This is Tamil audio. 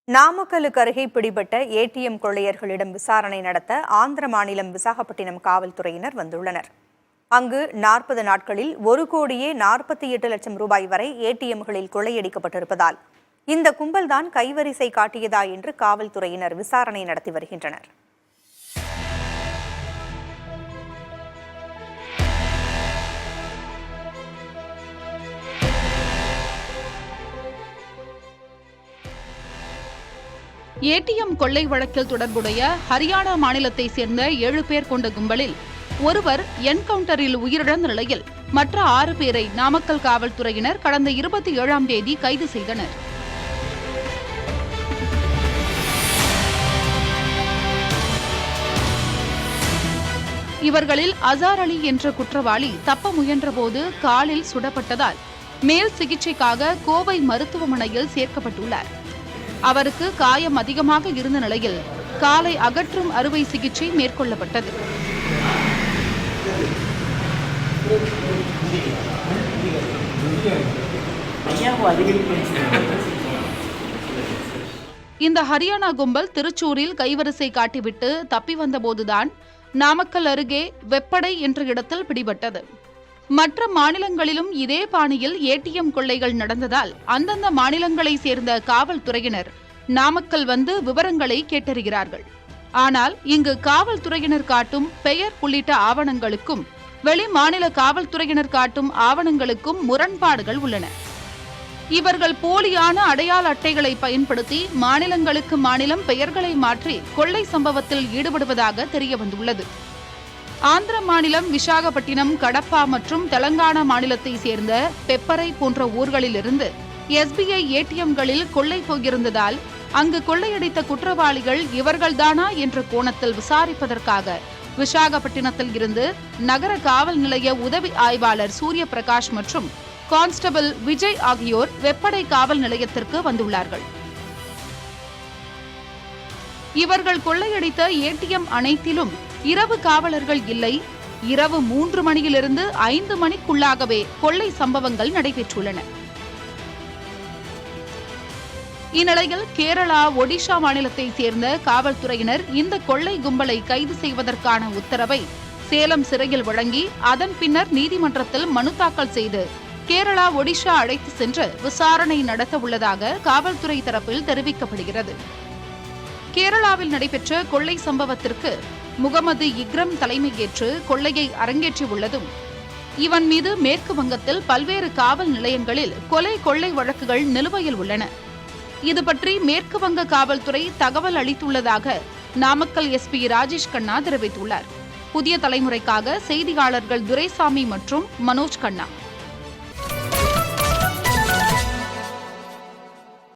நாமக்கலுக்கு அருகே பிடிபட்ட ஏடிஎம் கொள்ளையர்களிடம் விசாரணை நடத்த ஆந்திர மாநிலம் விசாகப்பட்டினம் காவல்துறையினர் வந்துள்ளனர். அங்கு 40 நாட்களில் 1,48,00,000 ரூபாய் வரை ஏடிஎம்களில் கொள்ளையடிக்கப்பட்டிருப்பதால் இந்த கும்பல்தான் கைவரிசை காட்டியதா என்று காவல்துறையினர் விசாரணை நடத்தி வருகின்றனர். ஏடிஎம் கொள்ளை வழக்கில் தொடர்புடைய ஹரியானா மாநிலத்தை சேர்ந்த 7 பேர் கொண்ட கும்பலில் ஒருவர் என்கவுண்டரில் உயிரிழந்த நிலையில் மற்ற 6 பேரை நாமக்கல் காவல்துறையினர் கடந்த 27ஆம் தேதி கைது செய்தனர். இவர்களில் அசார் அலி என்ற குற்றவாளி தப்ப முயன்றபோது காலில் சுடப்பட்டதால் மேல் சிகிச்சைக்காக கோவை மருத்துவமனையில் சேர்க்கப்பட்டுள்ளார். அவருக்கு காயம் அதிகமாக இருந்த நிலையில் காலை அகற்றும் அறுவை சிகிச்சை மேற்கொள்ளப்பட்டது. இந்த ஹரியானா கும்பல் திருச்சூரில் கைவரிசை காட்டிவிட்டு தப்பி வந்தபோதுதான் நாமக்கல் அருகே வெப்படை என்ற இடத்தில் பிடிபட்டது. மற்ற மாநிலங்களிலும் இதே பாணியில் ஏடிஎம் கொள்ளைகள் நடந்ததால் அந்தந்த மாநிலங்களை சேர்ந்த காவல்துறையினர் நாமக்கல் வந்து விவரங்களை கேட்டறிகிறார்கள். ஆனால் இங்கு காவல்துறையினர் காட்டும் பெயர் உள்ளிட்ட ஆவணங்களுக்கும் வெளி மாநில காவல்துறையினர் காட்டும் ஆவணங்களுக்கும் முரண்பாடுகள் உள்ளன. இவர்கள் போலியான அடையாள அட்டைகளை பயன்படுத்தி மாநிலங்களுக்கு மாநிலம் பெயர்களை மாற்றி கொள்ளை சம்பவத்தில் ஈடுபடுவதாக தெரியவந்துள்ளது. ஆந்திர மாநிலம் விசாகப்பட்டினம், கடப்பா மற்றும் தெலங்கானா மாநிலத்தை சேர்ந்த பெப்பரை போன்ற ஊர்களிலிருந்து எஸ்பிஐ ஏடிஎம்களில் கொள்ளை போயிருந்ததால் அங்கு கொள்ளையடித்த குற்றவாளிகள் இவர்கள்தானா என்ற கோணத்தில் விசாரிப்பதற்காக விசாகப்பட்டினத்தில் இருந்து நகர காவல் நிலைய உதவி ஆய்வாளர் சூரிய பிரகாஷ் மற்றும் கான்ஸ்டபிள் விஜய் ஆகியோர் வெப்படை காவல் நிலையத்திற்கு வந்துள்ளார்கள். இவர்கள் கொள்ளையடித்த ஏடிஎம் அனைத்திலும் இரவு காவலர்கள் இல்லை. இரவு 3 மணியிலிருந்து 5 மணிக்குள்ளாகவே கொள்ளை சம்பவங்கள் நடைபெற்றுள்ளன. இந்நிலையில் கேரளா, ஒடிஷா மாநிலத்தை சேர்ந்த காவல்துறையினர் இந்த கொள்ளை கும்பலை கைது செய்வதற்கான உத்தரவை சேலம் சிறையில் வழங்கி அதன் பின்னர் நீதிமன்றத்தில் மனு தாக்கல் செய்து கேரளா, ஒடிஷா அழைத்து சென்று விசாரணை நடத்த உள்ளதாக காவல்துறை தரப்பில் தெரிவிக்கப்படுகிறது. கேரளாவில் நடைபெற்ற கொள்ளை சம்பவத்திற்கு முகமது இக்ரம் தலைமையேற்று கொள்ளையை அரங்கேற்றியுள்ளதும் இவன் மீது மேற்கு வங்கத்தில் பல்வேறு காவல் நிலையங்களில் கொள்ளை வழக்குகள் நிலுவையில் உள்ளன. இதுபற்றி மேற்கு வங்க காவல்துறை தகவல் அளித்துள்ளதாக நாமக்கல் எஸ்பி ராஜேஷ் கண்ணா தெரிவித்துள்ளார். புதிய தலைமுறைக்காக செய்தியாளர்கள் துரைசாமி மற்றும் மனோஜ் கண்ணா.